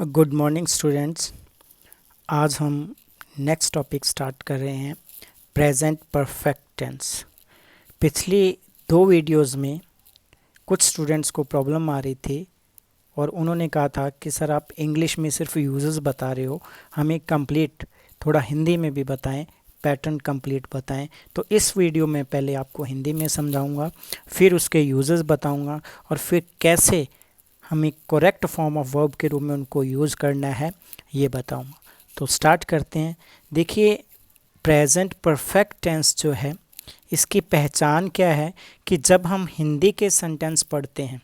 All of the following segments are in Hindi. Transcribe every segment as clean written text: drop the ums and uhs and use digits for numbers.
Good morning students. आज हम नेक्स्ट टॉपिक स्टार्ट कर रहे हैं, प्रेजेंट परफेक्ट टेंस। पिछली दो वीडियोस में कुछ स्टूडेंट्स को प्रॉब्लम आ रही थी और उन्होंने कहा था कि सर आप इंग्लिश में सिर्फ यूजेस बता रहे हो, हमें कंप्लीट थोड़ा हिंदी में भी बताएं, पैटर्न कंप्लीट बताएं। तो इस वीडियो में पहले आपको हिंदी में समझाऊंगा, फिर उसके यूजेस बताऊंगा और फिर कैसे हमें करेक्ट फॉर्म ऑफ वर्ब के रूप में उनको यूज़ करना है ये बताऊंगा। तो स्टार्ट करते हैं। देखिए, प्रेजेंट परफेक्ट टेंस जो है इसकी पहचान क्या है कि जब हम हिंदी के सेंटेंस पढ़ते हैं,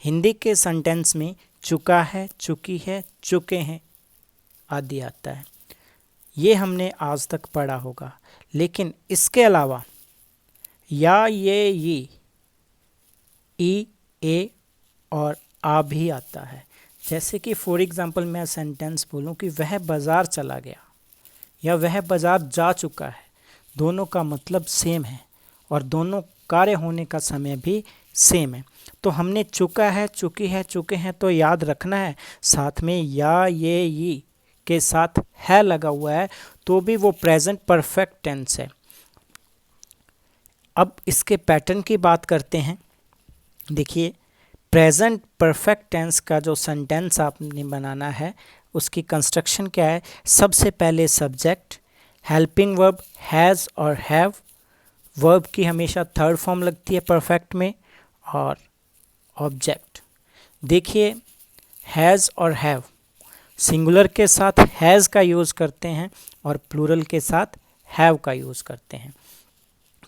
हिंदी के सेंटेंस में चुका है, चुकी है, चुके हैं आदि आता है। ये हमने आज तक पढ़ा होगा, लेकिन इसके अलावा या, ये, ई, ए और आ भी आता है। जैसे कि फॉर एग्जांपल मैं सेंटेंस बोलूं कि वह बाज़ार चला गया या वह बाज़ार जा चुका है, दोनों का मतलब सेम है और दोनों कार्य होने का समय भी सेम है। तो हमने चुका है, चुकी है, चुके हैं तो याद रखना है, साथ में या, ये के साथ है लगा हुआ है तो भी वो प्रेजेंट परफेक्ट टेंस है। अब इसके पैटर्न की बात करते हैं। देखिए, प्रेजेंट परफेक्ट टेंस का जो सेंटेंस आपने बनाना है उसकी कंस्ट्रक्शन क्या है। सबसे पहले सब्जेक्ट, हेल्पिंग वर्ब हैज़ और हैव, वर्ब की हमेशा थर्ड फॉर्म लगती है परफेक्ट में, और ऑब्जेक्ट। देखिए, हैज़ और हैव सिंगुलर के साथ हैज़ का यूज़ करते हैं और प्लूरल के साथ हैव का यूज़ करते हैं।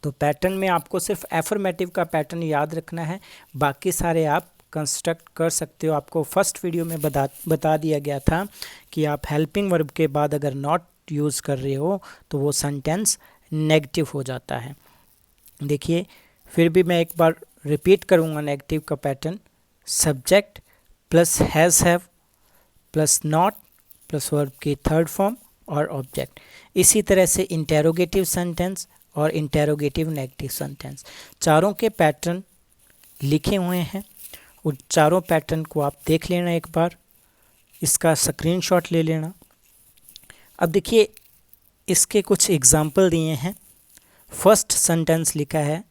तो पैटर्न में आपको सिर्फ एफर्मेटिव का पैटर्न याद रखना है, बाकी सारे आप कंस्ट्रक्ट कर सकते हो। आपको फर्स्ट वीडियो में बता दिया गया था कि आप हेल्पिंग वर्ब के बाद अगर नॉट यूज़ कर रहे हो तो वो सेंटेंस नेगेटिव हो जाता है। देखिए, फिर भी मैं एक बार रिपीट करूँगा नेगेटिव का pattern. Subject plus has have plus not plus verb की थर्ड फॉर्म और ऑब्जेक्ट। इसी तरह से इंटेरोगेटिव सेंटेंस और इंटेरोगेटिव नेगेटिव सेंटेंस, चारों के पैटर्न लिखे हुए हैं। उन चारों पैटर्न को आप देख लेना एक बार, इसका स्क्रीनशॉट ले लेना। अब देखिए, इसके कुछ एग्जाम्पल दिए हैं। फर्स्ट सेंटेंस लिखा है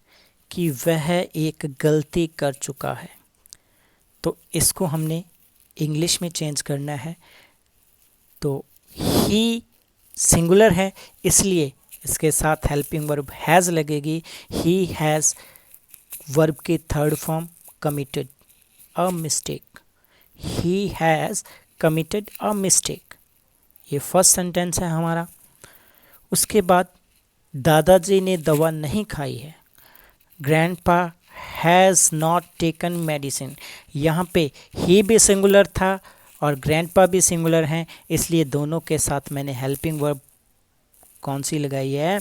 कि वह एक गलती कर चुका है, तो इसको हमने इंग्लिश में चेंज करना है। तो ही सिंगुलर है, इसलिए इसके साथ हेल्पिंग वर्ब हैज़ लगेगी। ही हैज़, वर्ब की third form committed a mistake, he has committed a mistake. ये फर्स्ट सेंटेंस है हमारा। उसके बाद दादाजी ने दवा नहीं खाई है, grandpa has not taken medicine. यहाँ पे ही भी सिंगुलर था और ग्रैंडपा भी सिंगुलर हैं, इसलिए दोनों के साथ मैंने हेल्पिंग वर्ब कौन सी लगाई है,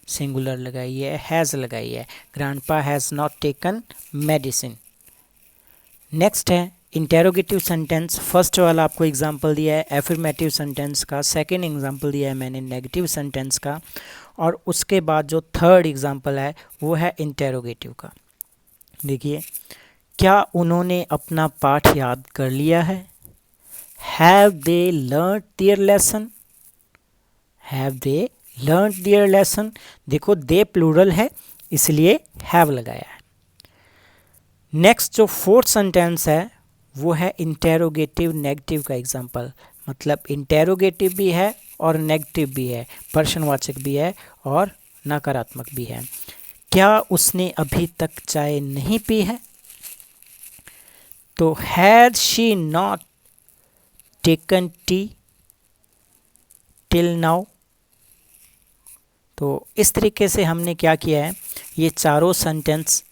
सिंगुलर लगाई है, हैज़ लगाई है। Grandpa has not taken medicine. Next है इंटेरोगेटिव सेंटेंस। फर्स्ट वाला आपको एग्जांपल दिया है एफर्मेटिव सेंटेंस का, सेकंड एग्जांपल दिया है मैंने नेगेटिव सेंटेंस का, और उसके बाद जो थर्ड एग्जांपल है वो है इंटेरोगेटिव का। देखिए, क्या उन्होंने अपना पाठ याद कर लिया है, have they learn their lesson, have they learn their lesson. देखो, दे प्लूरल है इसलिए हैव लगाया है। नेक्स्ट जो फोर्थ सेंटेंस है वो है इंटेरोगेटिव नेगेटिव का एग्जांपल। मतलब इंटेरोगेटिव भी है और नेगेटिव भी है, प्रश्नवाचक भी है और नकारात्मक भी है। क्या उसने अभी तक चाय नहीं पी है, तो had she not taken T till now. तो इस तरीके से हमने क्या किया है, ये चारों सेंटेंस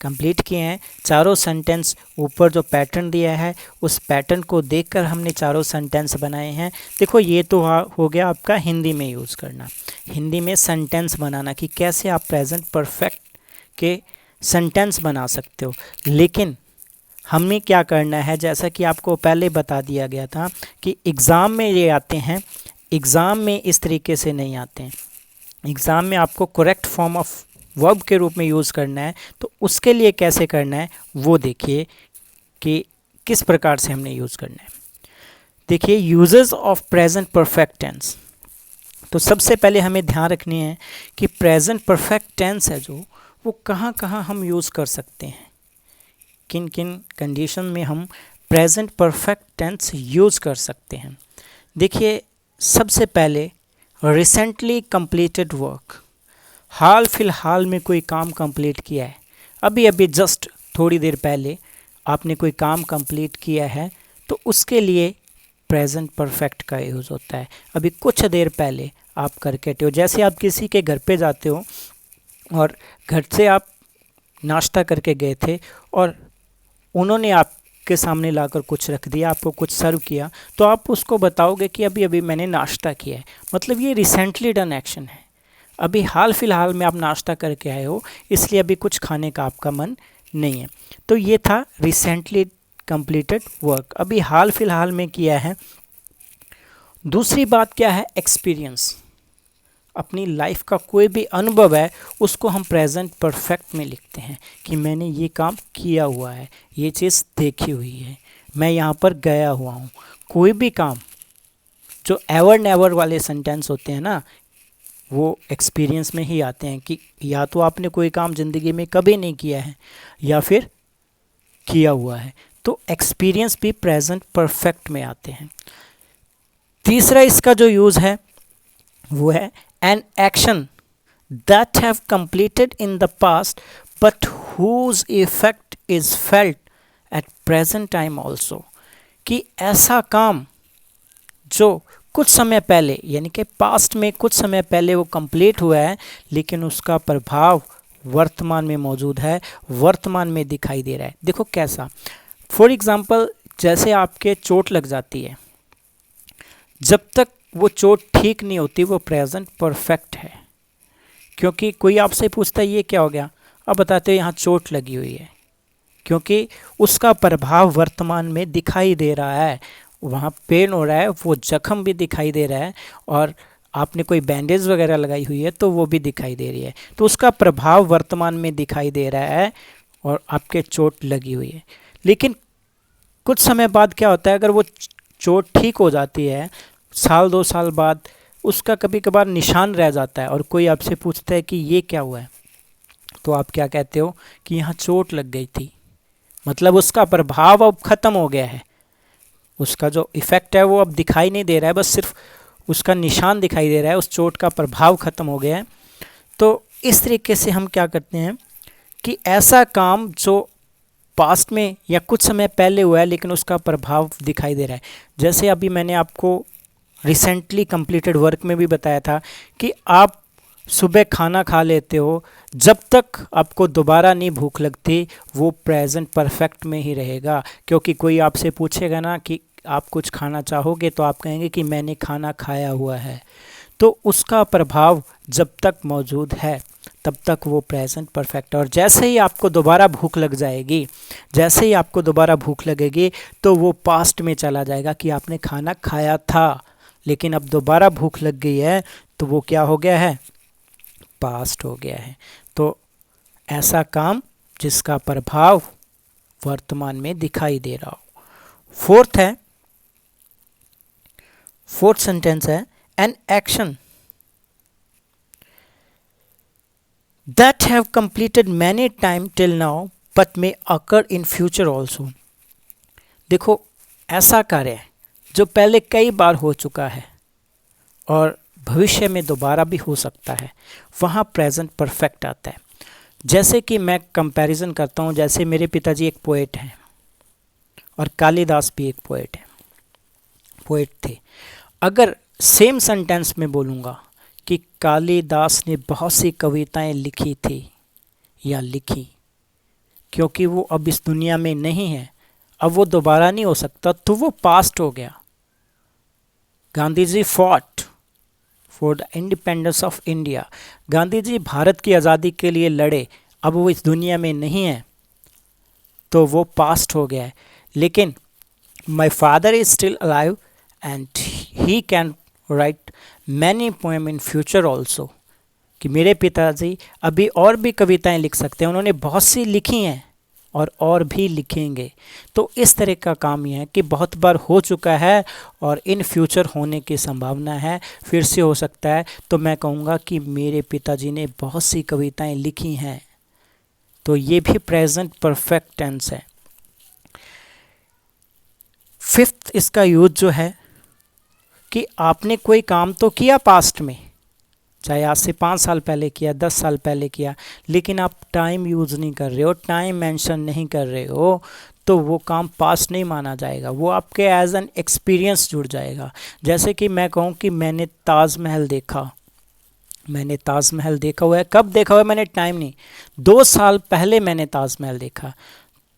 कंप्लीट किए हैं। चारों सेंटेंस ऊपर जो पैटर्न दिया है उस पैटर्न को देखकर हमने चारों सेंटेंस बनाए हैं। देखो, ये तो हो गया आपका हिंदी में यूज़ करना, हिंदी में सेंटेंस बनाना कि कैसे आप प्रेजेंट परफेक्ट के सेंटेंस बना सकते हो। लेकिन हमें क्या करना है, जैसा कि आपको पहले बता दिया गया था कि एग्ज़ाम में ये आते हैं, एग्ज़ाम में इस तरीके से नहीं आते हैं। एग्ज़ाम में आपको करेक्ट फॉर्म ऑफ वर्ब के रूप में यूज़ करना है, तो उसके लिए कैसे करना है वो देखिए कि किस प्रकार से हमने यूज़ करना है। देखिए uses of present perfect tense. तो सबसे पहले हमें ध्यान रखनी है कि प्रेजेंट परफेक्ट टेंस है जो वो कहाँ कहाँ हम यूज़ कर सकते हैं, किन किन कंडीशन में हम प्रेजेंट परफेक्ट टेंस यूज़ कर सकते हैं। देखिए सबसे पहले रिसेंटली कंप्लीटेड वर्क, हाल फिलहाल में कोई काम कंप्लीट किया है, अभी अभी जस्ट थोड़ी देर पहले आपने कोई काम कंप्लीट किया है, तो उसके लिए प्रेजेंट परफेक्ट का यूज़ होता है। अभी कुछ देर पहले आप करके हटे हो, जैसे आप किसी के घर पे जाते हो और घर से आप नाश्ता करके गए थे और उन्होंने आपके सामने लाकर कुछ रख दिया, आपको कुछ सर्व किया, तो आप उसको बताओगे कि अभी अभी मैंने नाश्ता किया है। मतलब ये रिसेंटली डन एक्शन है, अभी हाल फिलहाल में आप नाश्ता करके आए हो, इसलिए अभी कुछ खाने का आपका मन नहीं है। तो ये था रिसेंटली कंप्लीटेड वर्क, अभी हाल फिलहाल में किया है। दूसरी बात क्या है, एक्सपीरियंस। अपनी लाइफ का कोई भी अनुभव है उसको हम प्रेजेंट परफेक्ट में लिखते हैं कि मैंने ये काम किया हुआ है, ये चीज़ देखी हुई है, मैं यहाँ पर गया हुआ हूँ। कोई भी काम, जो एवर नेवर वाले सेंटेंस होते हैं ना, वो एक्सपीरियंस में ही आते हैं कि या तो आपने कोई काम ज़िंदगी में कभी नहीं किया है या फिर किया हुआ है, तो एक्सपीरियंस भी प्रेजेंट परफेक्ट में आते हैं। तीसरा इसका जो यूज़ है वो है an action that have completed in the past but whose effect is felt at present time also, कि ऐसा काम जो कुछ समय पहले यानी कि पास्ट में कुछ समय पहले वो कंप्लीट हुआ है, लेकिन उसका प्रभाव वर्तमान में मौजूद है, वर्तमान में दिखाई दे रहा है। देखो कैसा, फॉर एग्ज़ाम्पल जैसे आपके चोट लग जाती है, जब तक वो चोट ठीक नहीं होती वो प्रेजेंट परफेक्ट है, क्योंकि कोई आपसे पूछता है ये क्या हो गया, अब बताते हो यहाँ चोट लगी हुई है, क्योंकि उसका प्रभाव वर्तमान में दिखाई दे रहा है, वहाँ पेन हो रहा है, वो जख्म भी दिखाई दे रहा है, और आपने कोई बैंडेज वगैरह लगाई हुई है तो वो भी दिखाई दे रही है, तो उसका प्रभाव वर्तमान में दिखाई दे रहा है और आपके चोट लगी हुई है। लेकिन कुछ समय बाद क्या होता है, अगर वो चोट ठीक हो जाती है, साल 2 साल बाद उसका कभी कभार निशान रह जाता है और कोई आपसे पूछता है कि ये क्या हुआ है, तो आप क्या कहते हो कि यहाँ चोट लग गई थी। मतलब उसका प्रभाव अब ख़त्म हो गया है, उसका जो इफ़ेक्ट है वो अब दिखाई नहीं दे रहा है, बस सिर्फ उसका निशान दिखाई दे रहा है, उस चोट का प्रभाव ख़त्म हो गया है। तो इस तरीके से हम क्या करते हैं कि ऐसा काम जो पास्ट में या कुछ समय पहले हुआ है लेकिन उसका प्रभाव दिखाई दे रहा है, जैसे अभी मैंने आपको रिसेंटली कंप्लीटेड वर्क में भी बताया था कि आप सुबह खाना खा लेते हो, जब तक आपको दोबारा नहीं भूख लगती वो प्रेजेंट परफेक्ट में ही रहेगा, क्योंकि कोई आपसे पूछेगा ना कि आप कुछ खाना चाहोगे, तो आप कहेंगे कि मैंने खाना खाया हुआ है, तो उसका प्रभाव जब तक मौजूद है तब तक वो प्रेजेंट परफेक्ट है। और जैसे ही आपको दोबारा भूख लग जाएगी, जैसे ही आपको दोबारा भूख लगेगी, तो वो पास्ट में चला जाएगा कि आपने खाना खाया था, लेकिन अब दोबारा भूख लग गई है तो वो क्या हो गया है, पास्ट हो गया है। तो ऐसा काम जिसका प्रभाव वर्तमान में दिखाई दे रहा हो। फोर्थ सेंटेंस है an action that have completed many time till now but may occur in future also। देखो ऐसा कार्य है जो पहले कई बार हो चुका है और भविष्य में दोबारा भी हो सकता है, वहाँ प्रेजेंट परफेक्ट आता है। जैसे कि मैं कंपैरिजन करता हूँ, जैसे मेरे पिताजी एक पोएट हैं और कालिदास भी एक पोएट थे। अगर सेम सेंटेंस में बोलूँगा कि कालिदास ने बहुत सी कविताएं लिखी थी या लिखी, क्योंकि वो अब इस दुनिया में नहीं है, अब वो दोबारा नहीं हो सकता, तो वो पास्ट हो गया। Gandhi ji fought for the independence of India, Gandhi ji Bharat की आज़ादी के लिए लड़े, अब वो इस दुनिया में नहीं है, तो वो पास्ट हो गया है। लेकिन my father is still alive and he can write many poem in future also, कि मेरे पिताजी अभी और भी कविताएं लिख सकते हैं, उन्होंने बहुत सी लिखी हैं और भी लिखेंगे। तो इस तरह का काम ये है कि बहुत बार हो चुका है और इन फ्यूचर होने की संभावना है, फिर से हो सकता है। तो मैं कहूँगा कि मेरे पिताजी ने बहुत सी कविताएं लिखी हैं। तो ये भी प्रेजेंट परफेक्ट टेंस है। फिफ्थ इसका यूज जो है कि आपने कोई काम तो किया पास्ट में, चाहे आज से 5 साल पहले किया, 10 साल पहले किया, लेकिन आप टाइम यूज़ नहीं कर रहे हो, टाइम मेंशन नहीं कर रहे हो, तो वो काम पास्ट नहीं माना जाएगा, वो आपके एज एन एक्सपीरियंस जुड़ जाएगा। जैसे कि मैं कहूँ कि मैंने ताजमहल देखा, मैंने ताजमहल देखा हुआ है। कब देखा हुआ है? मैंने टाइम नहीं, 2 साल पहले मैंने ताजमहल देखा।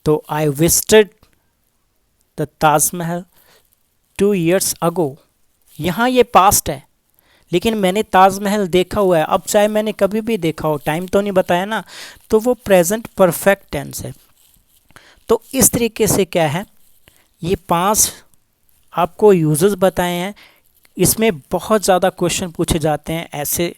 तो I visited the Taj Mahal 2 years ago। यहाँ ये पास्ट है, लेकिन मैंने ताजमहल देखा हुआ है। अब चाहे मैंने कभी भी देखा हो, टाइम तो नहीं बताया ना, तो वो प्रेजेंट परफेक्ट टेंस है। तो इस तरीके से क्या है, ये 5 आपको यूजेस बताए हैं। इसमें बहुत ज़्यादा क्वेश्चन पूछे जाते हैं, ऐसे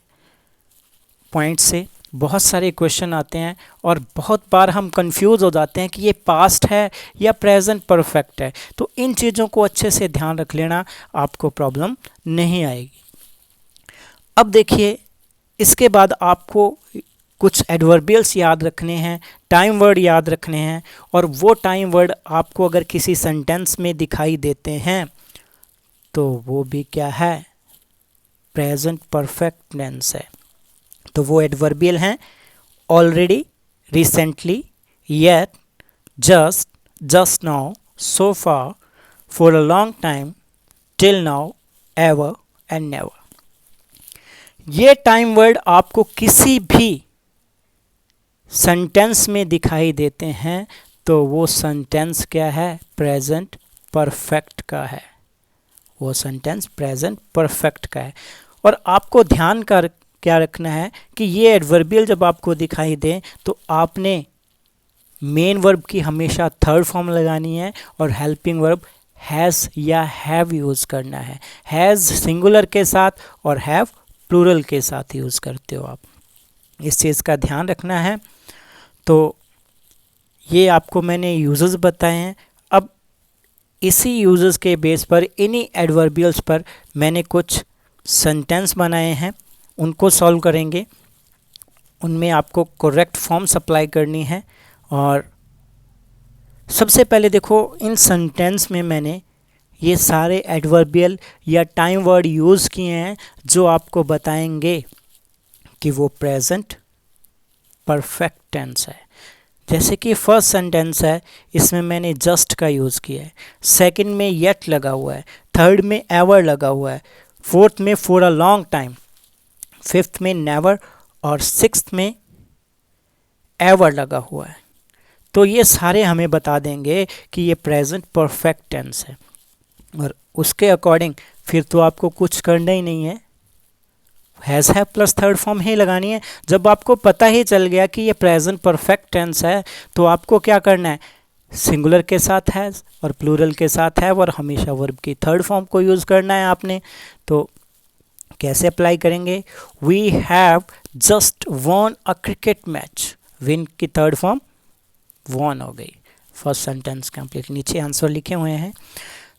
पॉइंट से बहुत सारे क्वेश्चन आते हैं और बहुत बार हम कंफ्यूज हो जाते हैं कि ये पास्ट है या प्रेजेंट परफेक्ट है। तो इन चीज़ों को अच्छे से ध्यान रख लेना, आपको प्रॉब्लम नहीं आएगी। अब देखिए, इसके बाद आपको कुछ एडवर्बियल्स याद रखने हैं, टाइम वर्ड याद रखने हैं, और वो टाइम वर्ड आपको अगर किसी सेंटेंस में दिखाई देते हैं तो वो भी क्या है, प्रेजेंट परफेक्ट टेंस है। तो वो एडवर्बियल हैं already, recently, yet, just, just now, so far, for a long time, till now, ever and never. ये टाइम वर्ड आपको किसी भी सेंटेंस में दिखाई देते हैं तो वो सेंटेंस क्या है, प्रेजेंट परफेक्ट का है। वो सेंटेंस प्रेजेंट परफेक्ट का है। और आपको ध्यान कर क्या रखना है कि ये एडवर्बियल जब आपको दिखाई दे तो आपने मेन वर्ब की हमेशा थर्ड फॉर्म लगानी है और हेल्पिंग वर्ब हैज़ या हैव यूज़ करना है। हैज़ सिंगुलर के साथ और हैव प्लूरल के साथ यूज़ करते हो आप, इस चीज़ का ध्यान रखना है। तो ये आपको मैंने यूजेस बताए हैं। अब इसी यूजेस के बेस पर, इन्हीं एडवर्बियल्स पर मैंने कुछ सेंटेंस बनाए हैं, उनको सॉल्व करेंगे। उनमें आपको करेक्ट फॉर्म सप्लाई करनी है। और सबसे पहले देखो, इन सेंटेंस में मैंने ये सारे एडवर्बियल या टाइम वर्ड यूज़ किए हैं जो आपको बताएंगे कि वो प्रेजेंट परफेक्ट टेंस है। जैसे कि फर्स्ट सेंटेंस है, इसमें मैंने जस्ट का यूज़ किया है, सेकंड में येट लगा हुआ है, थर्ड में एवर लगा हुआ है, फोर्थ में for a long time, fifth में नेवर और सिक्स्थ में एवर लगा हुआ है। तो ये सारे हमें बता देंगे कि ये प्रेजेंट परफेक्ट टेंस है। और उसके अकॉर्डिंग फिर तो आपको कुछ करना ही नहीं है, has have plus third form ही लगानी है। जब आपको पता ही चल गया कि ये प्रेजेंट परफेक्ट टेंस है तो आपको क्या करना है, सिंगुलर के साथ हैज़ और प्लूरल के साथ हैव और हमेशा वर्ब की थर्ड फॉर्म को यूज़ करना है आपने। तो कैसे अप्लाई करेंगे, we have just won a cricket match, win की थर्ड फॉर्म वॉन हो गई। First sentence complete. नीचे आंसर लिखे हुए हैं,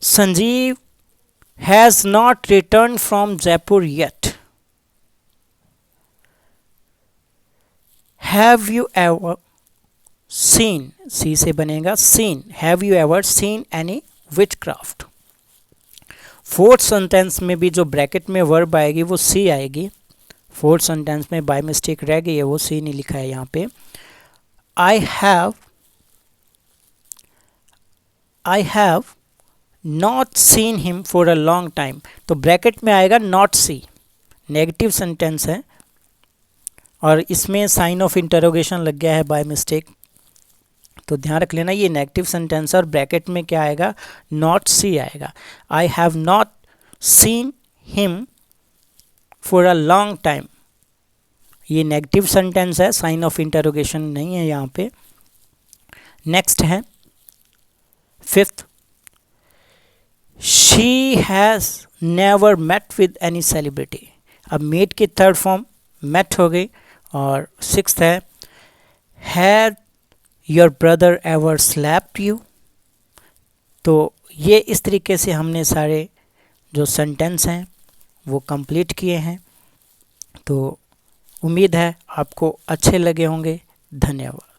Sanjeev has not return from Jaipur yet. Have you ever seen, see से बनेगा seen, have you ever seen any witchcraft. Fourth sentence में भी जो ब्रैकेट में वर्ब आएगी वो सी आएगी। फोर्थ सेंटेंस में बाय मिस्टेक रह गई है, वो सी नहीं लिखा है यहाँ पे। आई have not seen him for a long time, तो ब्रैकेट में आएगा नॉट सी, नेगेटिव सेंटेंस है और इसमें साइन ऑफ इंटरोगेशन लग गया है बाय मिस्टेक, तो ध्यान रख लेना ये नेगेटिव सेंटेंस है और ब्रैकेट में क्या आएगा, नॉट सी आएगा। I have not seen him for a long time, ये नेगेटिव सेंटेंस है, साइन ऑफ इंटरोगेशन नहीं है यहाँ पे। नेक्स्ट है fifth, she has never met with any celebrity. अब मेट की थर्ड फॉर्म मेट हो गई। और सिक्स्थ है, had your brother ever slapped you. तो ये इस तरीके से हमने सारे जो सेंटेंस हैं वो कंप्लीट किए हैं। तो उम्मीद है आपको अच्छे लगे होंगे। धन्यवाद।